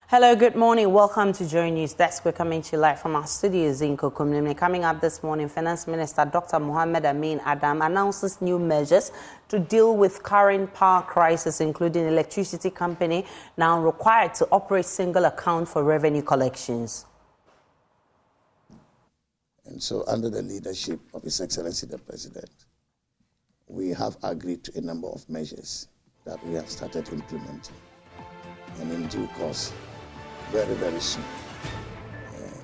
Hello, good morning. Welcome to Joy News Desk. We're coming to you live from our studios in Kokomlemle. Coming up this morning, Finance Minister Dr. Mohammed Amin Adam announces new measures to deal with current power crisis, including electricity company now required to operate single account for revenue collections. And so, under the leadership of His Excellency the President, we have agreed to a number of measures that we have started implementing. And in due course, very, very soon,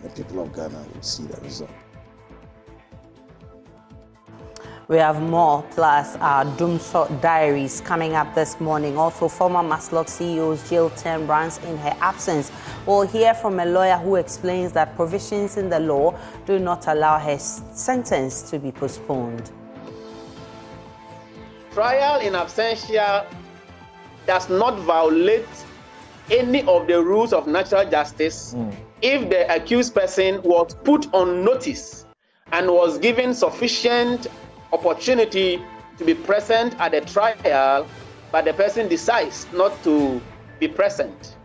the people of Ghana will see the result. We have more, plus our Doomsor diaries coming up this morning. Also, former MASLOC CEO's jailed 10 brands in her absence. We'll hear from a lawyer who explains that provisions in the law do not allow her sentence to be postponed. Trial in absentia does not violate any of the rules of natural justice if the accused person was put on notice and was given sufficient opportunity to be present at the trial, but the person decides not to be present.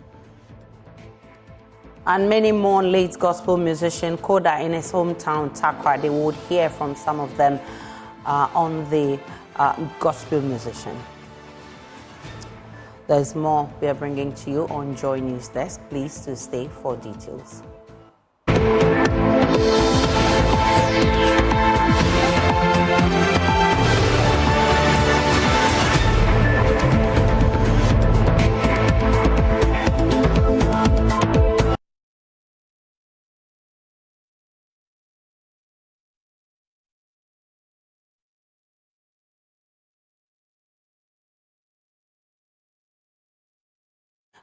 And many mourn late gospel musician Koda in his hometown, Takwa. They would hear from some of them on the gospel musician. There's more we are bringing to you on Joy News Desk. Please do stay for details.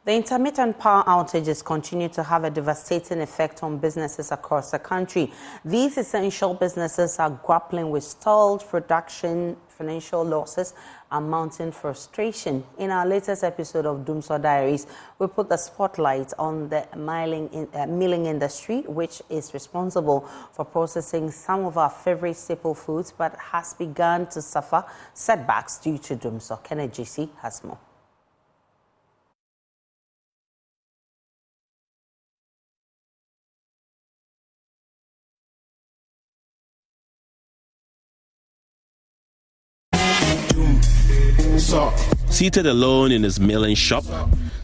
The intermittent power outages continue to have a devastating effect on businesses across the country. These essential businesses are grappling with stalled production, financial losses, and mounting frustration. In our latest episode of Doomsor Diaries, we put the spotlight on the milling industry, which is responsible for processing some of our favorite staple foods, but has begun to suffer setbacks due to Doomsor. Kenneth JC has more. Seated alone in his milling shop,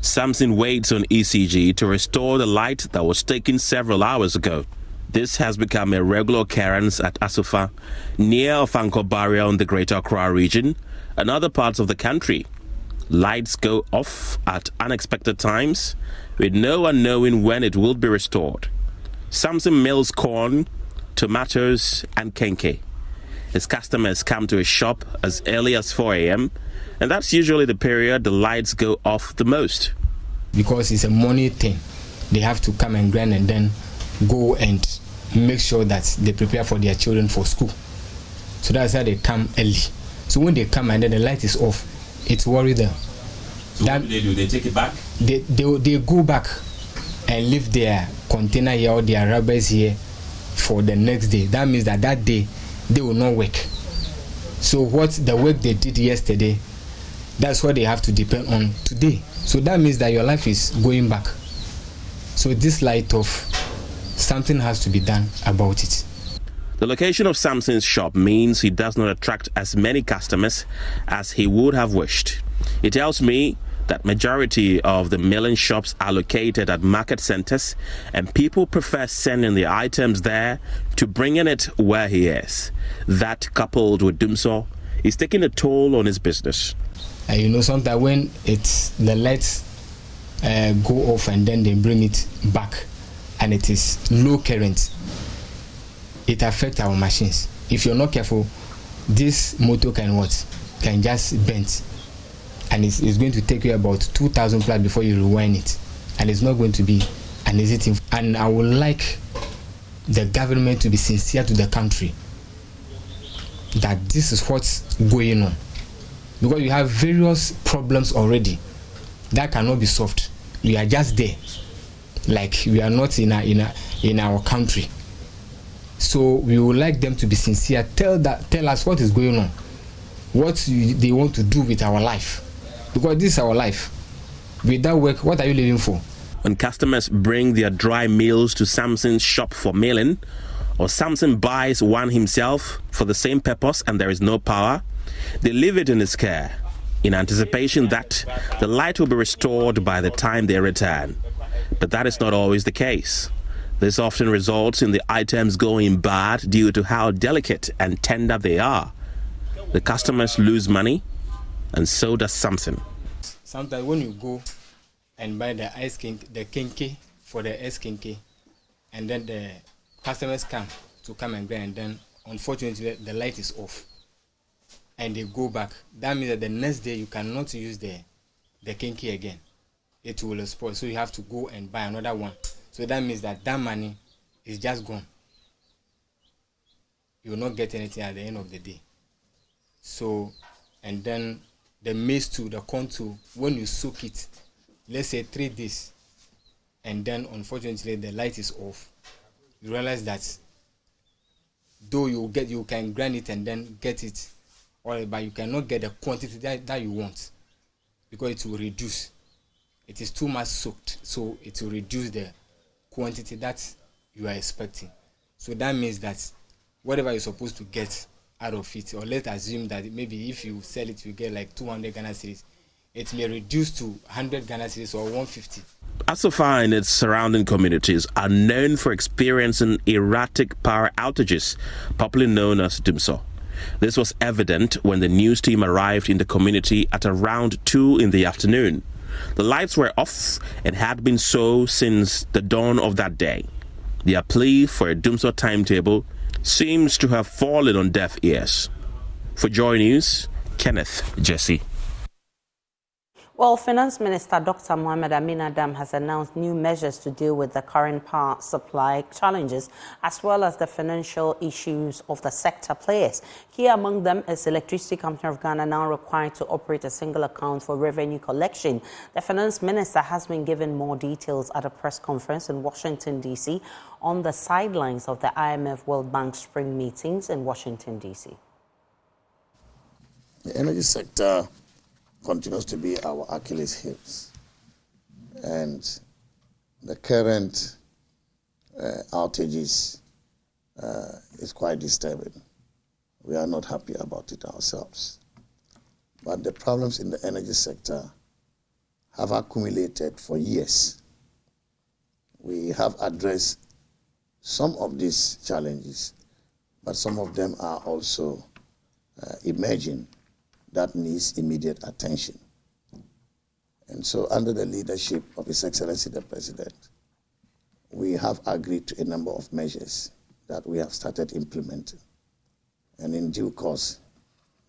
Samson waits on ECG to restore the light that was taken several hours ago. This has become a regular occurrence at Asufa, near Ofanko Barrier in the Greater Accra region and other parts of the country. Lights go off at unexpected times, with no one knowing when it will be restored. Samson mills corn, tomatoes and kenke. His customers come to his shop as early as 4 a.m. and that's usually the period the lights go off the most. Because it's a money thing, they have to come and grind and then go and make sure that they prepare for their children for school. So that's why they come early. So when they come and then the light is off, it's worry them. So what do they do? They take it back? They go back and leave their container here or their rubbers here for the next day. That means that day they will not work. So what the work they did yesterday, that's what they have to depend on today. So that means that your life is going back. So this light off, something has to be done about it. The location of Samson's shop means he does not attract as many customers as he would have wished. He tells me that majority of the milling shops are located at market centers and people prefer sending the items there to bringing it where he is. That, coupled with Doomsor, is taking a toll on his business. You know, sometimes when the lights go off and then they bring it back and it is low current, it affects our machines. If you're not careful, this motor can just bend, and it's going to take you about 2,000 plus before you rewind it, and it's not going to be an easy thing. And I would like the government to be sincere to the country that this is what's going on, because you have various problems already that cannot be solved. We are just there, like we are not in our country. So we would like them to be sincere. Tell us what is going on, what they want to do with our life, because this is our life. Without work, what are you living for? When customers bring their dry meals to Samson's shop for mailing, or Samson buys one himself for the same purpose and there is no power, they leave it in his care in anticipation that the light will be restored by the time they return. But that is not always the case. This often results in the items going bad due to how delicate and tender they are. The customers lose money, and so does Samson. Sometimes when you go and buy the ice kink, the kinky for the ice kinky, and then the customers come and grind, and then unfortunately the light is off and they go back. That means that the next day you cannot use the kinky again. It will spoil, so you have to go and buy another one. So that means that money is just gone. You will not get anything at the end of the day. So, and then the maize too, the corn too, when you soak it, let's say 3 days, and then unfortunately the light is off, you realize that though you can grind it and then get it, but you cannot get the quantity that you want, because it will reduce. It is too much soaked, so it will reduce the quantity that you are expecting. So that means that whatever you're supposed to get out of it, or let's assume that maybe if you sell it, you get like 200 Ghana cedis, it may reduce to 100 Ghana cedis or 150. Asofar and its surrounding communities are known for experiencing erratic power outages, popularly known as Dumso. This was evident when the news team arrived in the community at around 2 in the afternoon. The lights were off and had been so since the dawn of that day. Their plea for a Dumso timetable seems to have fallen on deaf ears. For Joy News, Kenneth Jesse. Well, Finance Minister Dr. Mohamed Amin Adam has announced new measures to deal with the current power supply challenges, as well as the financial issues of the sector players. Key among them is Electricity Company of Ghana now required to operate a single account for revenue collection. The Finance Minister has been given more details at a press conference in Washington, D.C. on the sidelines of the IMF World Bank spring meetings in Washington, D.C. The energy sector continues to be our Achilles heels, and the current outages is quite disturbing. We are not happy about it ourselves, but the problems in the energy sector have accumulated for years. We have addressed some of these challenges, but some of them are also emerging that needs immediate attention. And so under the leadership of His Excellency the President, we have agreed to a number of measures that we have started implementing. And in due course,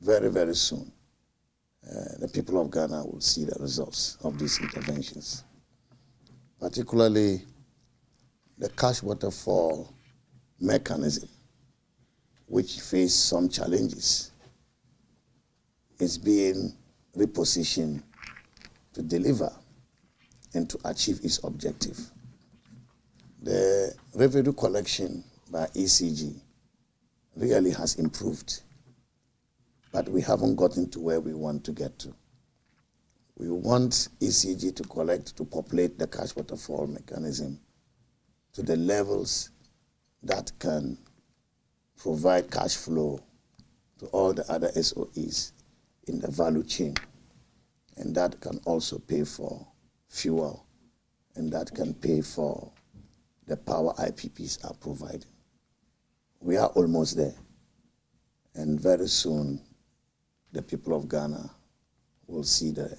very, very soon, the people of Ghana will see the results of these interventions. Particularly the cash waterfall mechanism, which faced some challenges, is being repositioned to deliver and to achieve its objective. The revenue collection by ECG really has improved, but we haven't gotten to where we want to get to. We want ECG to collect, to populate the cash waterfall mechanism to the levels that can provide cash flow to all the other SOEs in the value chain, and that can also pay for fuel, and that can pay for the power IPPs are providing. We are almost there, and very soon the people of Ghana will see the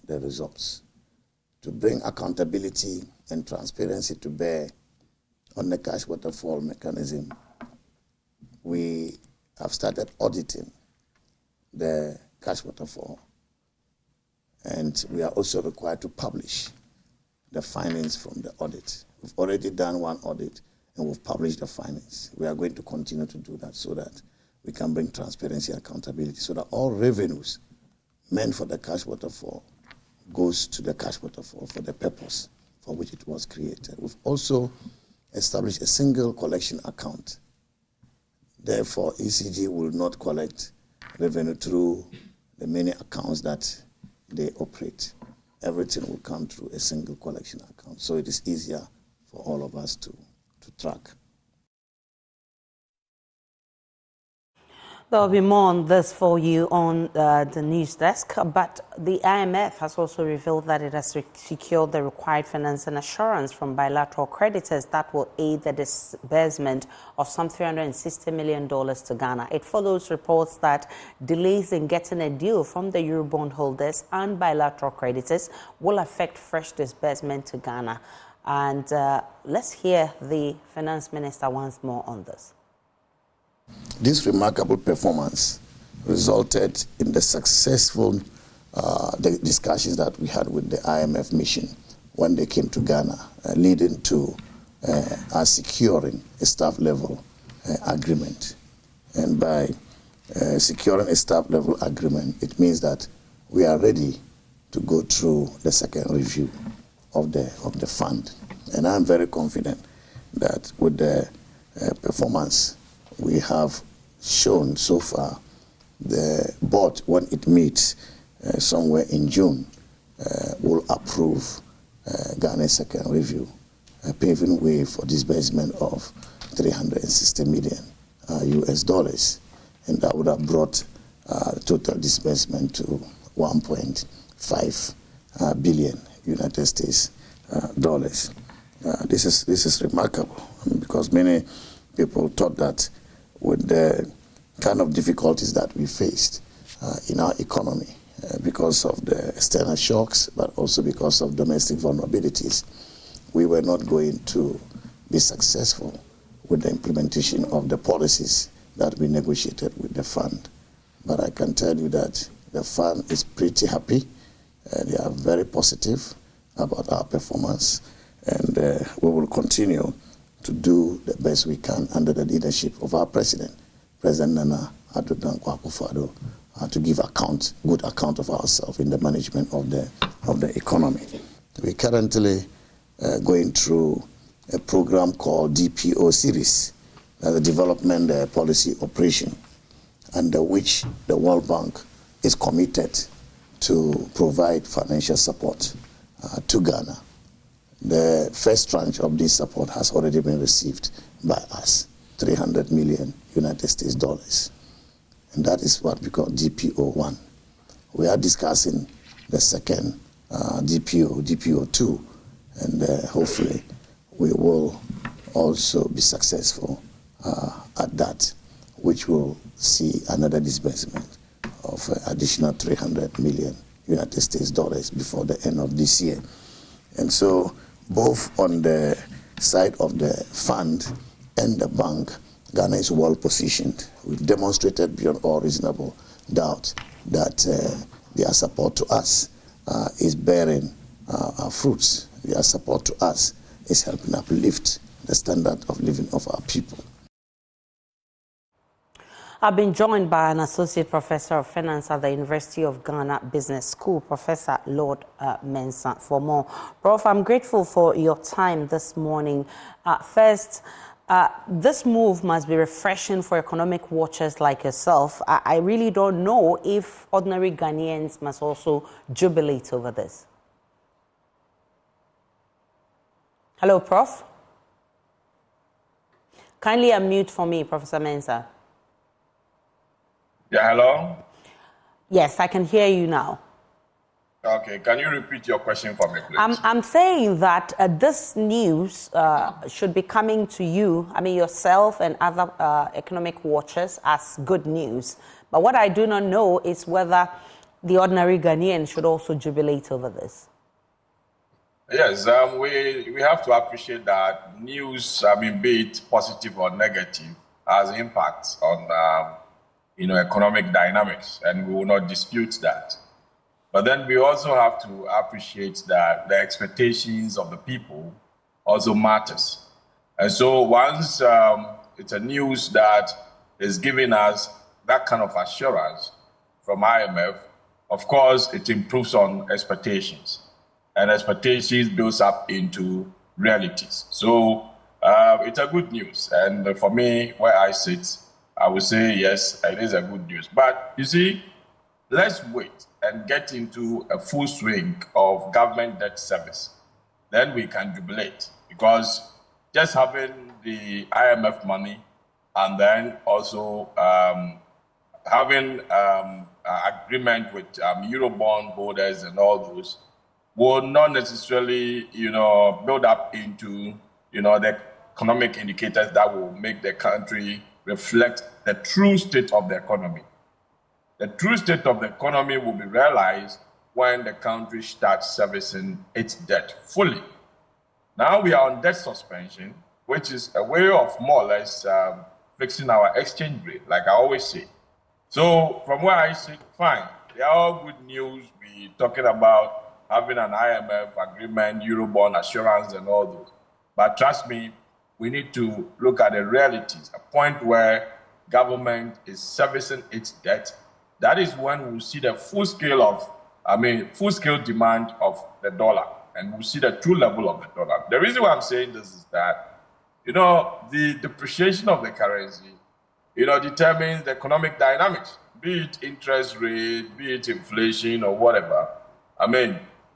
results. To bring accountability and transparency to bear on the cash waterfall mechanism, we have started auditing the cash waterfall, and we are also required to publish the findings from the audit. We've already done one audit and we've published the findings. We are going to continue to do that so that we can bring transparency and accountability, so that all revenues meant for the cash waterfall goes to the cash waterfall for the purpose for which it was created. We've also established a single collection account. Therefore, ECG will not collect revenue through the many accounts that they operate. everything will come through a single collection account. So it is easier for all of us to track. There will be more on this for you on the news desk, but the IMF has also revealed that it has secured the required financing assurance from bilateral creditors that will aid the disbursement of some $360 million to Ghana. It follows reports that delays in getting a deal from the Eurobond holders and bilateral creditors will affect fresh disbursement to Ghana. And let's hear the finance minister once more on this. This remarkable performance resulted in the successful discussions that we had with the IMF mission when they came to Ghana, leading to us securing a staff-level agreement. And by securing a staff-level agreement, it means that we are ready to go through the second review of the fund. And I'm very confident that with the performance we have shown so far, the board, when it meets somewhere in June, will approve Ghana's second review, paving way for disbursement of $360 million US dollars, and that would have brought total disbursement to 1.5 billion United States dollars. This is remarkable, because many people thought that with the kind of difficulties that we faced in our economy because of the external shocks, but also because of domestic vulnerabilities, we were not going to be successful with the implementation of the policies that we negotiated with the fund. But I can tell you that the fund is pretty happy. They are very positive about our performance, and we will continue to do the best we can under the leadership of our President Nana Addo Dankwa Akufo-Addo, to give good account of ourselves in the management of the economy. We're currently going through a program called DPO series, the Development Policy Operation, under which the World Bank is committed to provide financial support to Ghana. The first tranche of this support has already been received by us, 300 million United States dollars. And that is what we call DPO1. We are discussing the second DPO2, and hopefully we will also be successful at that, which will see another disbursement of additional 300 million United States dollars before the end of this year. And so, both on the side of the fund and the bank, Ghana is well positioned. We've demonstrated beyond all reasonable doubt that their support to us is bearing our fruits. Their support to us is helping uplift the standard of living of our people. I've been joined by an associate professor of finance at the University of Ghana Business School, Professor Lord Mensa, for more. Prof, I'm grateful for your time this morning. First, this move must be refreshing for economic watchers like yourself. I really don't know if ordinary Ghanaians must also jubilate over this. Hello, Prof. Kindly unmute for me, Professor Mensa. Yeah, hello? Yes, I can hear you now. Okay, can you repeat your question for me, please? I'm saying that this news should be coming to you, yourself and other economic watchers, as good news. But what I do not know is whether the ordinary Ghanaian should also jubilate over this. Yes, we have to appreciate that news, be it positive or negative, has impacts on economic dynamics, and we will not dispute that. But then we also have to appreciate that the expectations of the people also matters. And so once it's a news that is giving us that kind of assurance from IMF, of course, it improves on expectations. And expectations builds up into realities. So it's a good news. And for me, where I sit, I would say, yes, it is a good news. But you see, let's wait and get into a full swing of government debt service. Then we can jubilate, because just having the IMF money and then also having agreement with Eurobond holders and all those will not necessarily, build up into, the economic indicators that will make the country reflect the true state of the economy. The true state of the economy will be realized when the country starts servicing its debt fully. Now we are on debt suspension, which is a way of more or less fixing our exchange rate, like I always say. So from where I sit, fine. They are all good news. We're talking about having an IMF agreement, Eurobond assurance, and all those. But trust me, we need to look at the realities, a point where government is servicing its debt. That is when we'll see the full scale demand of the dollar, and we'll see the true level of the dollar. The reason why I'm saying this is that, the depreciation of the currency, determines the economic dynamics, be it interest rate, be it inflation or whatever.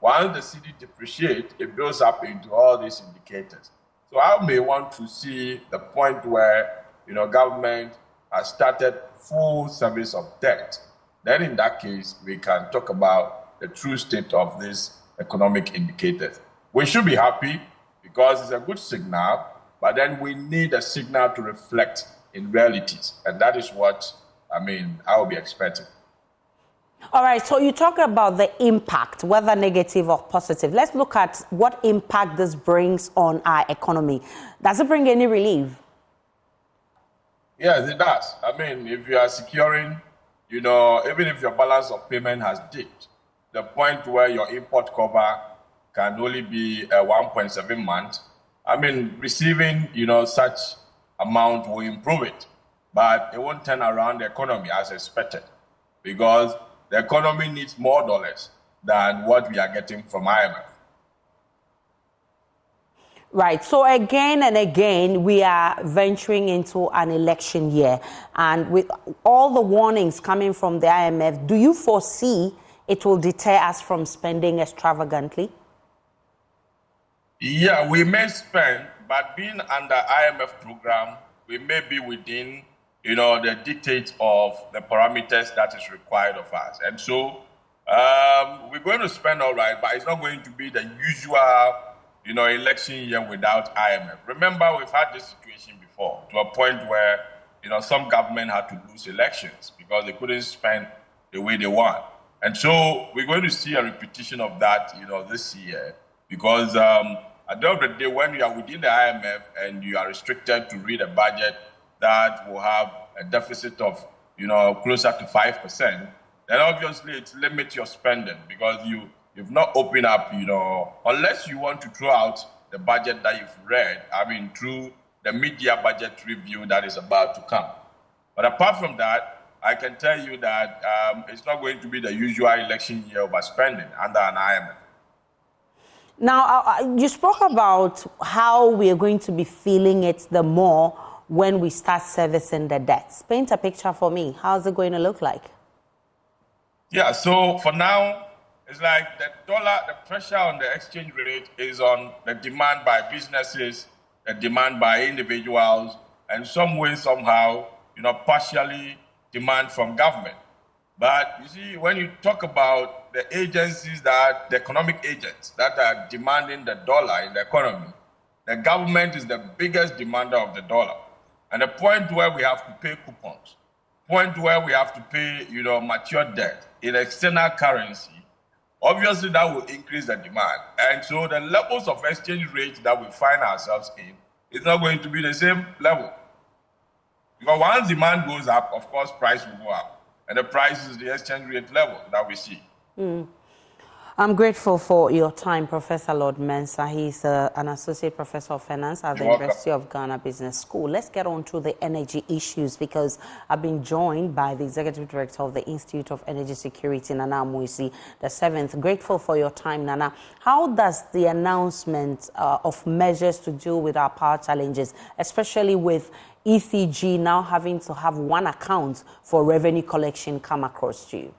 Once the cedi depreciates, it builds up into all these indicators. So I may want to see the point where, government has started full service of debt. Then in that case, we can talk about the true state of these economic indicators. We should be happy because it's a good signal, but then we need a signal to reflect in realities. And that is what, I will be expecting. All right, so you talk about the impact, whether negative or positive. Let's look at what impact this brings on our economy. Does it bring any relief? Yes, it does. If you are securing, even if your balance of payment has dipped, the point where your import cover can only be 1.7 months, receiving, such amount will improve it, but it won't turn around the economy as expected, because the economy needs more dollars than what we are getting from IMF. Right. So again and again, we are venturing into an election year. And with all the warnings coming from the IMF, do you foresee it will deter us from spending extravagantly? Yeah, we may spend, but being under IMF program, we may be within the dictates of the parameters that is required of us. And so we're going to spend all right, but it's not going to be the usual, election year without IMF. Remember, we've had this situation before, to a point where, some government had to lose elections because they couldn't spend the way they want. And so we're going to see a repetition of that, this year, because at the end of the day, when you are within the IMF and you are restricted to read a budget that will have a deficit of, closer to 5%, then obviously it limits your spending, because you've not opened up, unless you want to throw out the budget that you've read, through the media budget review that is about to come. But apart from that, I can tell you that it's not going to be the usual election year overspending under an IMF. Now, you spoke about how we are going to be feeling it the more when we start servicing the debts. Paint a picture for me. How's it going to look like? Yeah, so for now, it's like the dollar, the pressure on the exchange rate is on the demand by businesses, the demand by individuals, and some way, somehow, partially demand from government. But you see, when you talk about the agencies the economic agents that are demanding the dollar in the economy, the government is the biggest demander of the dollar. And the point where we have to pay coupons, point where we have to pay, mature debt in external currency, obviously that will increase the demand. And so the levels of exchange rate that we find ourselves in is not going to be the same level. Because once demand goes up, of course, price will go up. And the price is the exchange rate level that we see. I'm grateful for your time, Professor Lord Mensa. He's an associate professor of finance at the University of Ghana Business School. Let's get on to the energy issues, because I've been joined by the executive director of the Institute of Energy Security, Nana Amoisi, the 7th. Grateful for your time, Nana. How does the announcement of measures to deal with our power challenges, especially with ECG now having to have one account for revenue collection, come across to you?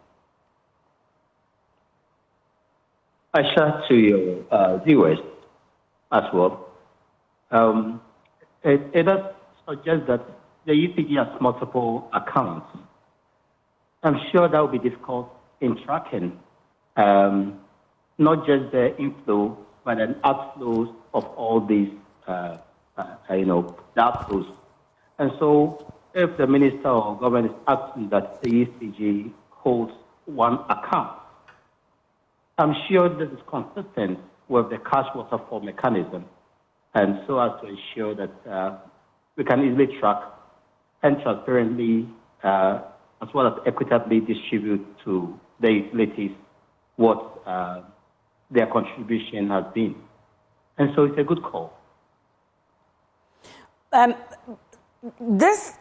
I share to your viewers as well. It does suggest that the UCG has multiple accounts. I'm sure that will be difficult in tracking not just the inflow, but the outflows of all these, the outflows. And so if the minister or government is asking that the UCG holds one account, I'm sure this is consistent with the cash waterfall mechanism, and so as to ensure that we can easily track and transparently, as well as equitably distribute to the utilities what their contribution has been. And so it's a good call. Does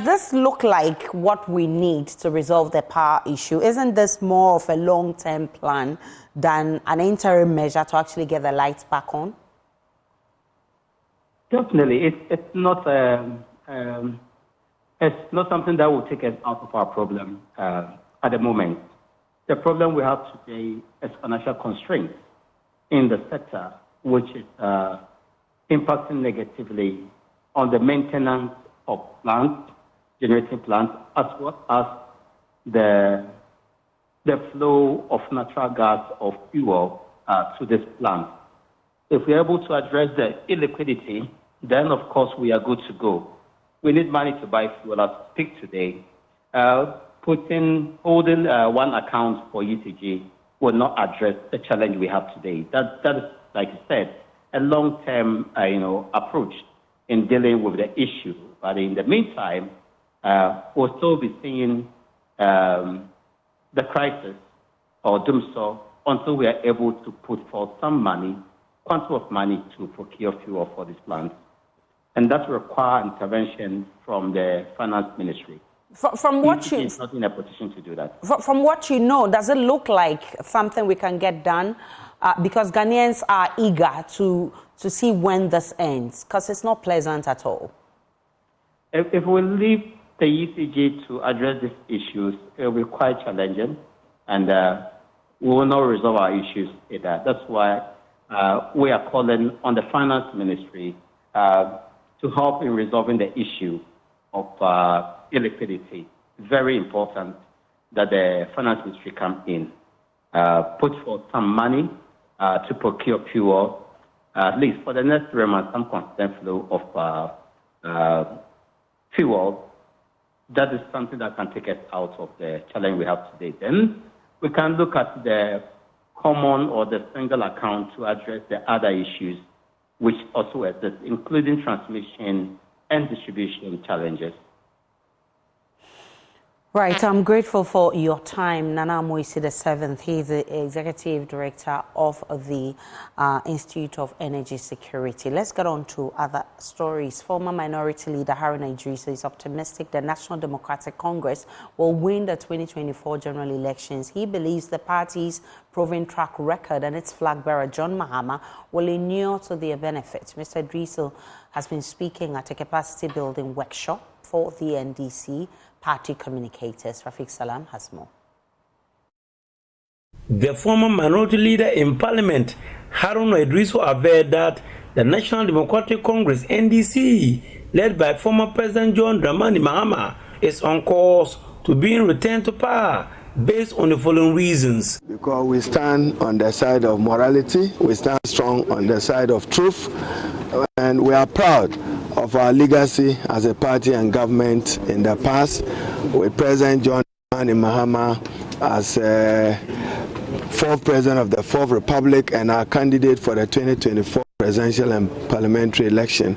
this look like what we need to resolve the power issue? Isn't this more of a long-term plan than an interim measure to actually get the lights back on? Definitely. It's not something that will take us out of our problem at the moment. The problem we have today is financial constraints in the sector, which is impacting negatively on the maintenance of plants, generating plants, as well as the flow of natural gas or fuel to this plant. If we're able to address the illiquidity, then of course we are good to go. We need money to buy fuel as we speak today. Holding one account for UCG will not address the challenge we have today. That is, like I said, a long-term approach in dealing with the issue. But in the meantime, we'll still be seeing the crisis or doomsday until we are able to put forth some money, quantum of money to procure fuel for these plants. And that requires intervention from the finance ministry. From what you is not in a position to do that. From what you know, does it look like something we can get done? Because Ghanaians are eager to see when this ends, because it's not pleasant at all. If we leave the ECG to address these issues, it will be quite challenging, and we will not resolve our issues either. That's why we are calling on the finance ministry to help in resolving the issue of illiquidity. Very important that the finance ministry come in, put forth some money to procure fuel, at least for the next 3 months, some constant flow of fuel. That is something that can take us out of the challenge we have today. Then we can look at the common or the single account to address the other issues which also exist, including transmission and distribution challenges. Right, I'm grateful for your time. Nana Moisi VII, he's the Executive Director of the Institute of Energy Security. Let's get on to other stories. Former Minority Leader Haruna Idrisu is optimistic the National Democratic Congress will win the 2024 general elections. He believes the party's proven track record and its flag bearer, John Mahama, will inure to their benefit. Mr. Idrisu has been speaking at a capacity building workshop for the NDC party communicators. Rafiq Salam has more. The former minority leader in parliament, Haruna Idrisu, averred that the National Democratic Congress, NDC, led by former President John Dramani Mahama, is on course to being returned to power based on the following reasons. Because we stand on the side of morality, we stand strong on the side of truth, and we are proud of our legacy as a party and government in the past, with President John Dramani Mahama as fourth president of the Fourth Republic and our candidate for the 2024 presidential and parliamentary election.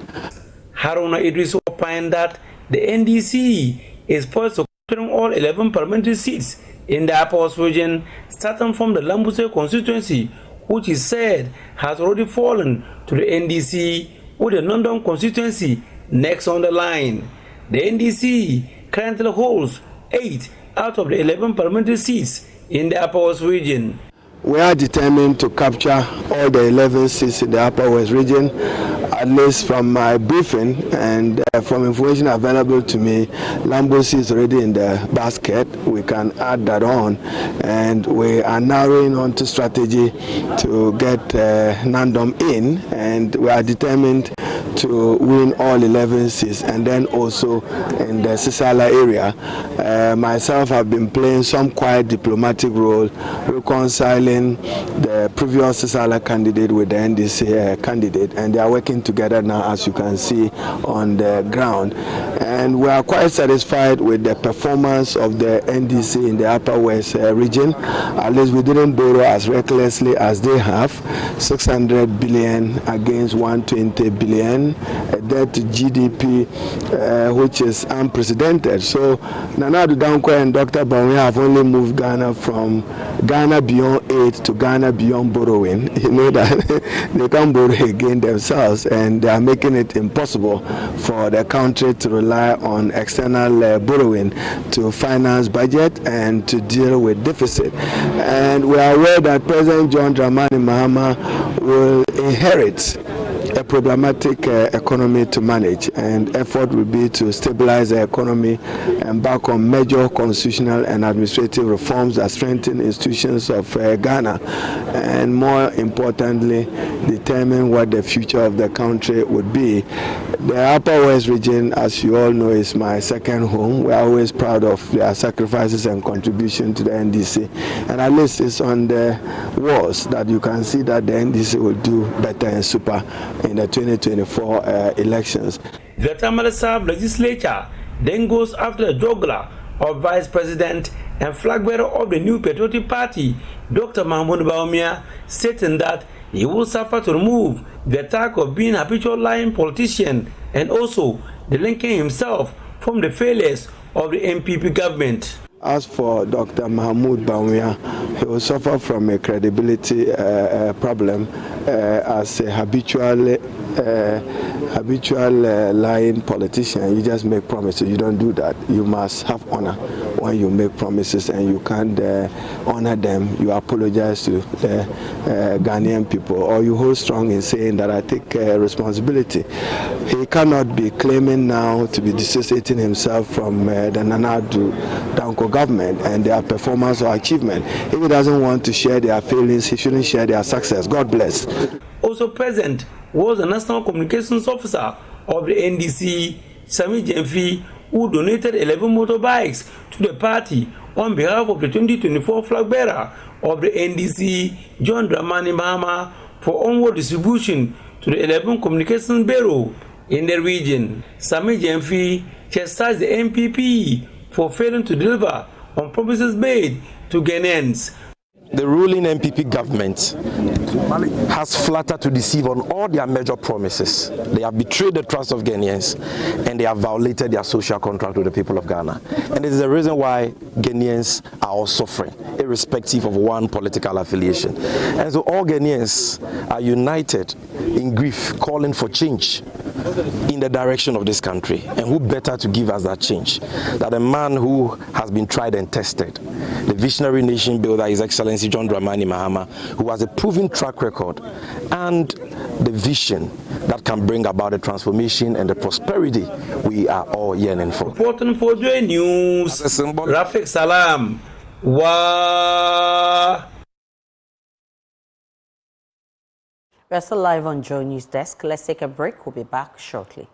Haruna Idrisu opined that the NDC is poised to capture all 11 parliamentary seats in the Upper West region, starting from the Lambuse constituency, which is said has already fallen to the NDC, with the London constituency next on the line. The NDC currently holds 8 out of the 11 parliamentary seats in the Upper West region. We are determined to capture all the 11 seats in the Upper West region. At least from my briefing and from information available to me, Lambosi is already in the basket. We can add that on, and we are narrowing on to strategy to get Nandom in, and we are determined to win all 11 seats, and then also in the Sisala area. Myself have been playing some quiet diplomatic role, reconciling the previous Sisala candidate with the NDC candidate, and they are working together now, as you can see on the ground. And we are quite satisfied with the performance of the NDC in the Upper West region. At least we didn't borrow as recklessly as they have, 600 billion against 120 billion, a debt to GDP which is unprecedented. So Nana Dankwa and Dr. Bawumia have only moved Ghana from Ghana beyond aid to Ghana beyond borrowing. You know that they can't borrow again themselves, and they are making it impossible for the country to rely on external borrowing to finance budget and to deal with deficit. And we are aware that President John Dramani Mahama will inherit a problematic economy to manage, and effort will be to stabilize the economy and back on major constitutional and administrative reforms that strengthen institutions of Ghana, and more importantly, determine what the future of the country would be. The Upper West region, as you all know, is my second home. We are always proud of their sacrifices and contribution to the NDC, and at least it's on the walls that you can see that the NDC will do better and super in the 2024 elections. The Tamale South legislature then goes after the juggler of Vice President and flag bearer of the new Patriotic Party, Dr. Mahmoud Bawumia, stating that he will suffer to remove the attack of being a habitual lying politician and also the linking himself from the failures of the MPP government. As for Dr. Mahmoud Bawumia, he will suffer from a credibility problem as a habitual lying politician. You just make promises. You don't do that. You must have honor when you make promises, and you can't honor them. You apologize to the Ghanaian people, or you hold strong in saying that I take responsibility. He cannot be claiming now to be dissociating himself from the Nana Dankwa government and their performance or achievement. If he doesn't want to share their feelings, he shouldn't share their success. God bless. Also present was the National Communications Officer of the NDC, Sami Jemfi, who donated 11 motorbikes to the party on behalf of the 2024 flag bearer of the NDC, John Dramani Mahama, for onward distribution to the 11 communications bureau in the region. Sami Jemfi chastised the MPP for failing to deliver on promises made to Ghanaians. The ruling MPP government has flattered to deceive on all their major promises. They have betrayed the trust of Ghanaians, and they have violated their social contract with the people of Ghana. And it is the reason why Ghanaians are all suffering, irrespective of one political affiliation. And so all Ghanaians are united in grief, calling for change in the direction of this country. And who better to give us that change than a man who has been tried and tested, the visionary nation builder, His Excellency John Dramani Mahama, who has a proven track record and the vision that can bring about the transformation and the prosperity we are all yearning for. Reporting for Joy News, Rafik Salam. We're still live on Joy News Desk. Let's take a break. We'll be back shortly.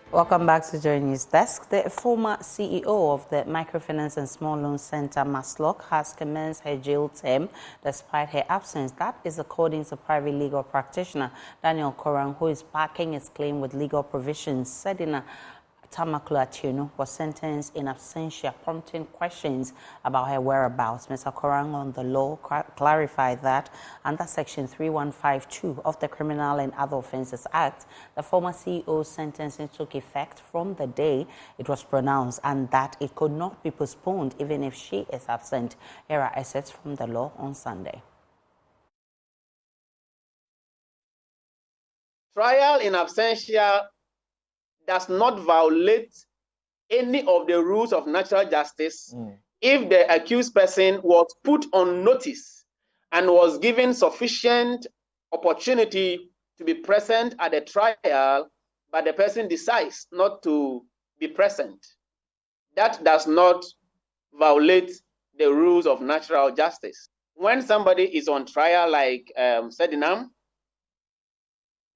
Welcome back to Joy News Desk. The former CEO of the Microfinance and Small Loan Center, MASLOC, has commenced her jail term despite her absence. That is according to private legal practitioner Daniel Korang, who is backing his claim with legal provisions. Sedina Tamakula Atieno was sentenced in absentia, prompting questions about her whereabouts. Mr. Korang on the law clarified that under Section 3152 of the Criminal and Other Offences Act, the former CEO's sentencing took effect from the day it was pronounced, and that it could not be postponed even if she is absent. Here are excerpts from the law on Sunday. Trial in absentia does not violate any of the rules of natural justice if the accused person was put on notice and was given sufficient opportunity to be present at the trial, but the person decides not to be present. That does not violate the rules of natural justice. When somebody is on trial, like Sedinam,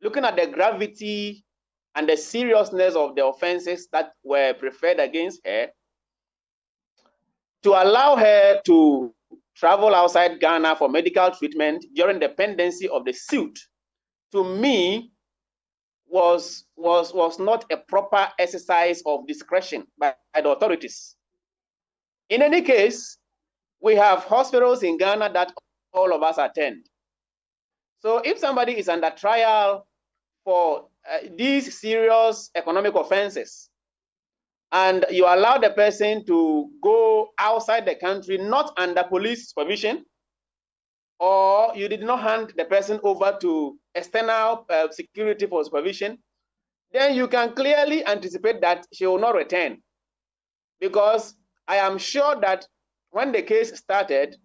looking at the gravity and the seriousness of the offenses that were preferred against her, to allow her to travel outside Ghana for medical treatment during the pendency of the suit, to me, was not a proper exercise of discretion by the authorities. In any case, we have hospitals in Ghana that all of us attend. So if somebody is under trial for these serious economic offenses, and you allow the person to go outside the country, not under police supervision, or you did not hand the person over to external security for supervision, then you can clearly anticipate that she will not return. Because I am sure that when the case started,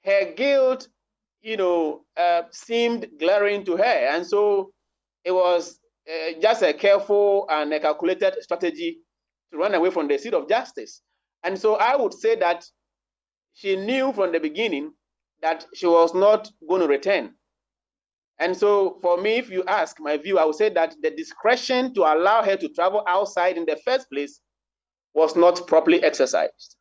her guilt, seemed glaring to her. And so it was just a careful and a calculated strategy to run away from the seat of justice. And so I would say that she knew from the beginning that she was not going to return. And so for me, if you ask my view, I would say that the discretion to allow her to travel outside in the first place was not properly exercised.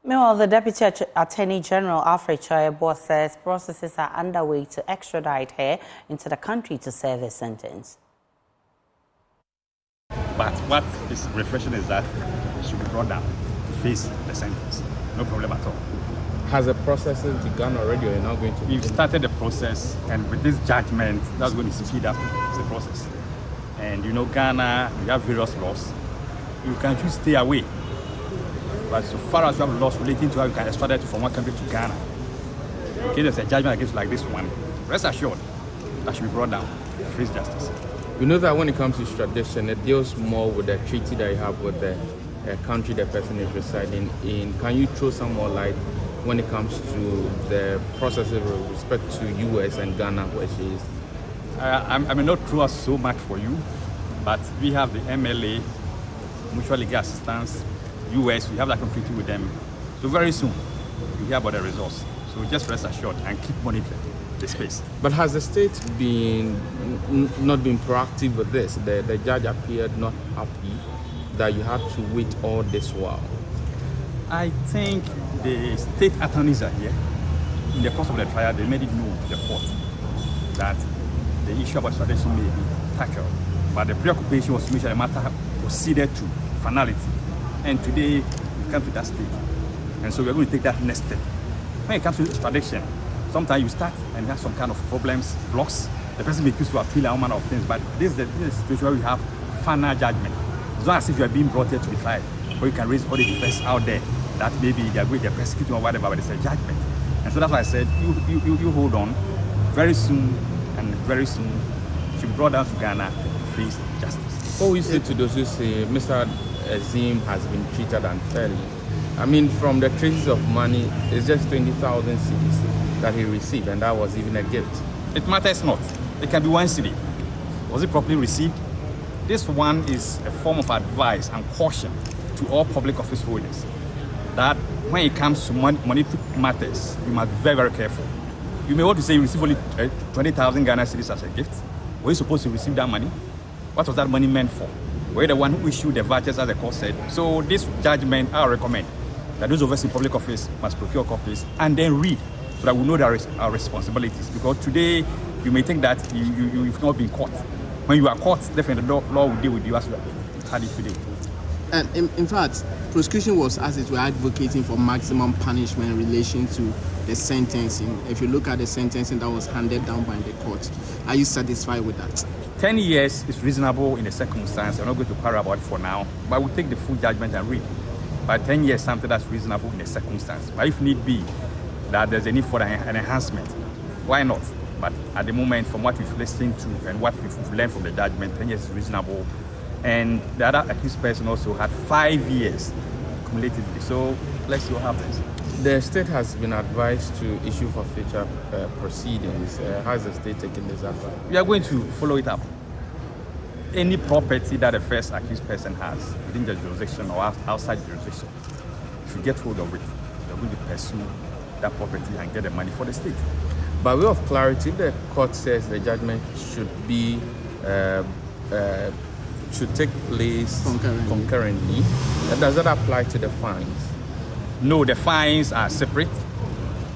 Meanwhile, the Deputy Attorney General, Alfred Choyebo, says processes are underway to extradite her into the country to serve a sentence. But what is refreshing is that she will be brought down to face the sentence. No problem at all. Has the process begun already, or you're not going to? We've started the process, and with this judgment, that's going to speed up the process. And Ghana, we have various laws. You can choose to stay away. But so far as you have laws relating to how you can extradite from one country to Ghana, in case there's a judgment against like this one, rest assured that should be brought down to face justice. We know that when it comes to extradition, it deals more with the treaty that you have with the country the person is residing in. Can you throw some more light when it comes to the process with respect to US and Ghana, where she is? I may not throw us so much for you, but we have the MLA, Mutual Legal Assistance, US, we have that treaty with them. So very soon, you hear about the results. So just rest assured and keep monitoring the space. But has the state not been proactive with this? The judge appeared not happy that you had to wait all this while. I think the state attorneys are here. In the course of the trial, they made it known to the court that the issue about extradition may be tackled. But the preoccupation was to make sure the matter proceeded to finality. And today, we've come to that stage. And so we're going to take that next step. When it comes to extradition, sometimes you start and you have some kind of problems, blocks. The person may choose to appeal and all manner of things. But this is a situation where we have final judgment. It's not as if you are being brought here to be tried, or you can raise all the defense out there that maybe they are going to persecute or whatever, but it's a judgment. And so that's why I said, you hold on. Very soon, she'll be brought down to Ghana to face justice. What will you say to those who say Mr. Azim has been treated unfairly? I mean, from the traces of money, it's just 20,000 cedis that he received, and that was even a gift. It matters not. It can be 1 cedi. Was it properly received? This one is a form of advice and caution to all public office holders that when it comes to monetary matters, you must be very, very careful. You may want to say you receive only 20,000 Ghana cedis as a gift. Were you supposed to receive that money? What was that money meant for? Were you the one who issued the vouchers, as the court said? So this judgment, I recommend that those of us in public office must procure copies and then read so that we know our responsibilities. Because today, you may think that you've not been caught. When you are caught, definitely the law will deal with you as you had it today. And in fact, prosecution was, as it were, advocating for maximum punishment in relation to the sentencing. If you look at the sentencing that was handed down by the court, are you satisfied with that? 10 years is reasonable in the circumstance. I'm not going to quarrel about it for now, but we'll take the full judgment and read. But 10 years is something that's reasonable in the circumstance. But if need be, that there's a need for an enhancement, why not? But at the moment, from what we've listened to and what we've learned from the judgment, 10 years is reasonable And the other accused person also had 5 years cumulatively. So let's see what happens. The state has been advised to issue forfeiture proceedings. How is the state taking this up? We are going to follow it up. Any property that the first accused person has within the jurisdiction or outside jurisdiction, if you get hold of it, we are going to pursue that property and get the money for the state. By way of clarity, the court says the judgment should be should take place concurrently. Does that apply to the fines? No, the fines are separate.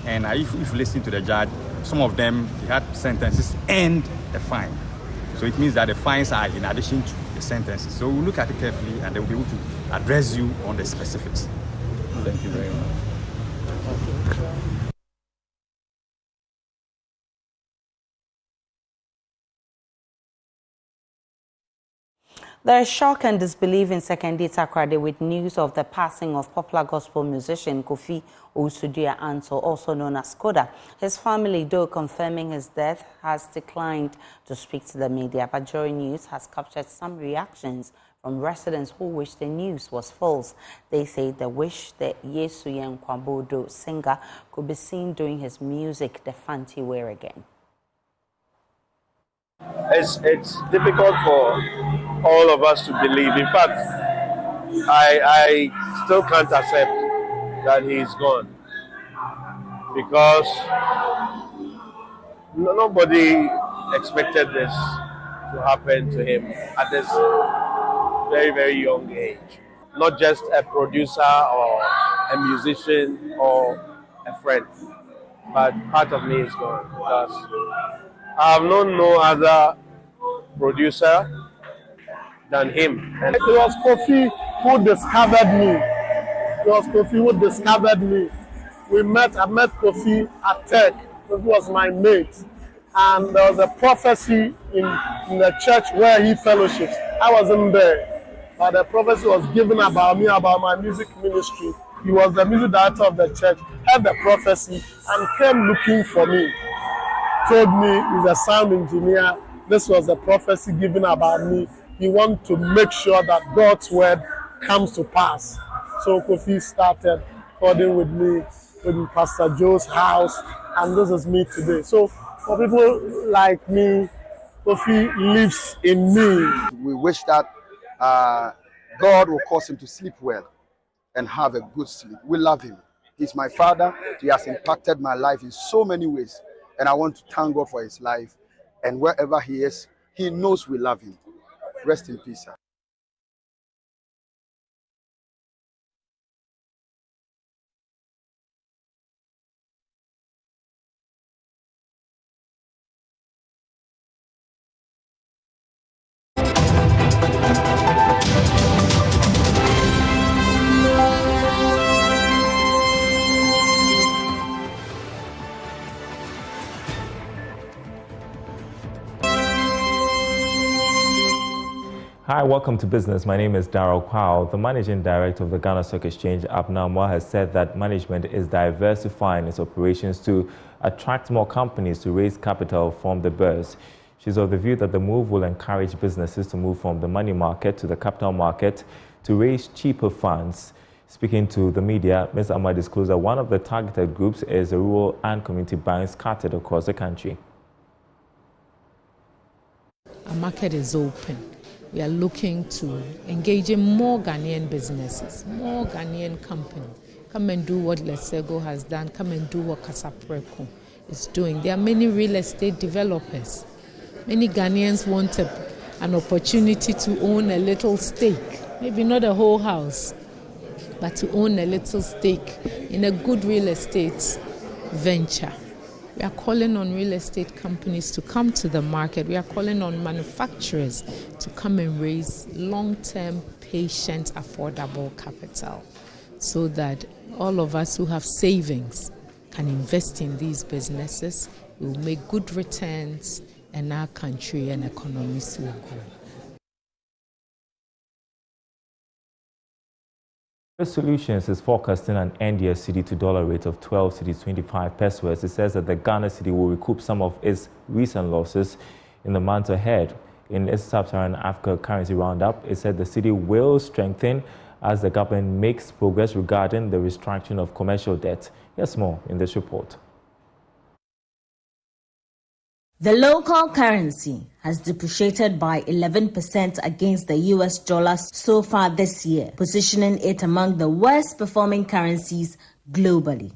And if you listen to the judge, some of them, he had sentences and the fine. So it means that the fines are in addition to the sentences. So we'll look at it carefully and they will be able to address you on the specifics. Thank you very much. There is shock and disbelief in Sekondi Takoradi with news of the passing of popular gospel musician Kofi Owusu-Anto, also known as Koda. His family, though confirming his death, has declined to speak to the media. But Joy News has captured some reactions from residents who wish the news was false. They say they wish the Yesuyen Kwabodo singer could be seen doing his music the fancy way again. It's difficult for all of us to believe. In fact, I still can't accept that he's gone because nobody expected this to happen to him at this very, very young age. Not just a producer or a musician or a friend, but part of me is gone because I have known no other producer than him. And it was Kofi who discovered me. It was Kofi who discovered me. I met Kofi at Tech. Kofi was my mate. And there was a prophecy in the church where he fellowships. I wasn't there. But the prophecy was given about me, about my music ministry. He was the music director of the church, heard the prophecy, and came looking for me. Told me he's a sound engineer. This was a prophecy given about me. He wants to make sure that God's word comes to pass. So Kofi started recording with me in Pastor Joe's house, and this is me today. So for people like me, Kofi lives in me. We wish that God will cause him to sleep well and have a good sleep. We love him. He's my father. He has impacted my life in so many ways. And I want to thank God for his life. And wherever he is, he knows we love him. Rest in peace, sir. Hi, welcome to Business. My name is Darrell Kwao. The Managing Director of the Ghana Stock Exchange, Abnamwa, has said that management is diversifying its operations to attract more companies to raise capital from the bourse. She's of the view that the move will encourage businesses to move from the money market to the capital market to raise cheaper funds. Speaking to the media, Ms. Amma disclosed that one of the targeted groups is the rural and community banks scattered across the country. Our market is open. We are looking to engage in more Ghanaian businesses, more Ghanaian companies. Come and do what Lesego has done. Come and do what Kasapreko is doing. There are many real estate developers. Many Ghanaians want an opportunity to own a little stake, maybe not a whole house, but to own a little stake in a good real estate venture. We are calling on real estate companies to come to the market. We are calling on manufacturers to come and raise long-term, patient, affordable capital so that all of us who have savings can invest in these businesses. We will make good returns and our country and economies will grow. Solutions is forecasting an NDS cedi to dollar rate of 12 cedi 25 pesos. It says that the Ghana cedi will recoup some of its recent losses in the months ahead. In its Sub-Saharan Africa currency roundup, it said the cedi will strengthen as the government makes progress regarding the restructuring of commercial debt. Here's more in this report. The local currency has depreciated by 11% against the US dollar so far this year, positioning it among the worst performing currencies globally.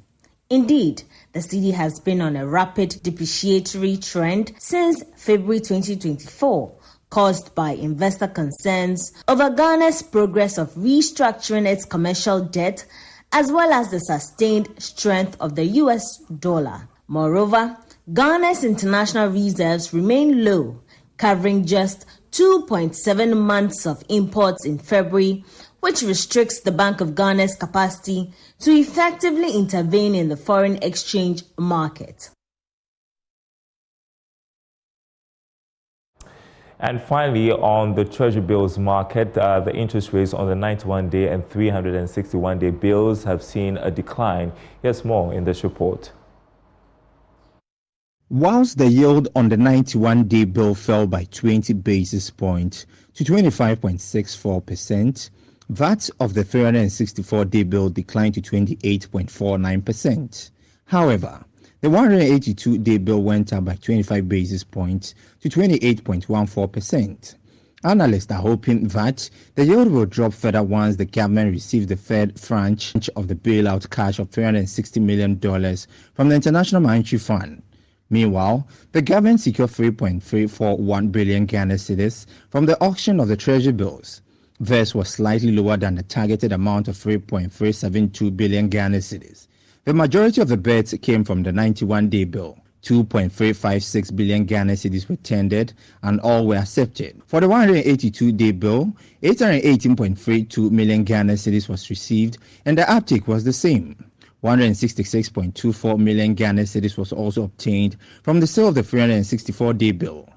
Indeed, the cedi has been on a rapid depreciatory trend since February 2024, caused by investor concerns over Ghana's progress of restructuring its commercial debt, as well as the sustained strength of the US dollar. Moreover, Ghana's international reserves remain low, covering just 2.7 months of imports in February, which restricts the Bank of Ghana's capacity to effectively intervene in the foreign exchange market. And finally, on the Treasury bills market, the interest rates on the 91-day and 361-day bills have seen a decline. Here's more in this report. Whilst the yield on the 91-day bill fell by 20 basis points to 25.64%, that of the 364-day bill declined to 28.49%. However, the 182-day bill went up by 25 basis points to 28.14%. Analysts are hoping that the yield will drop further once the government receives the third tranche of the bailout cash of $360 million from the International Monetary Fund. Meanwhile, the government secured 3.341 billion Ghana cedis from the auction of the treasury bills. This was slightly lower than the targeted amount of 3.372 billion Ghana cedis. The majority of the bids came from the 91-day bill. 2.356 billion Ghana cedis were tendered and all were accepted. For the 182-day bill, 818.32 million Ghana cedis was received and the uptake was the same. 166.24 million Ghana cedis was also obtained from the sale of the 364-day bill.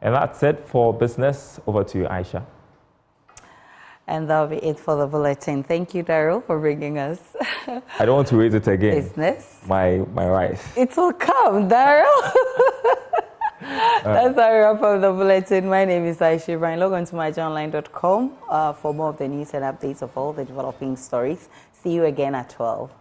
And that's it for business. Over to you, Aisha. And that'll be it for the bulletin. Thank you, Daryl, for bringing us. I don't want to raise it again. Business. My rice. It will come, Daryl. That's our wrap of the bulletin. My name is Aisha Brian. Log on to myjournline.com for more of the news and updates of all the developing stories. See you again at 12.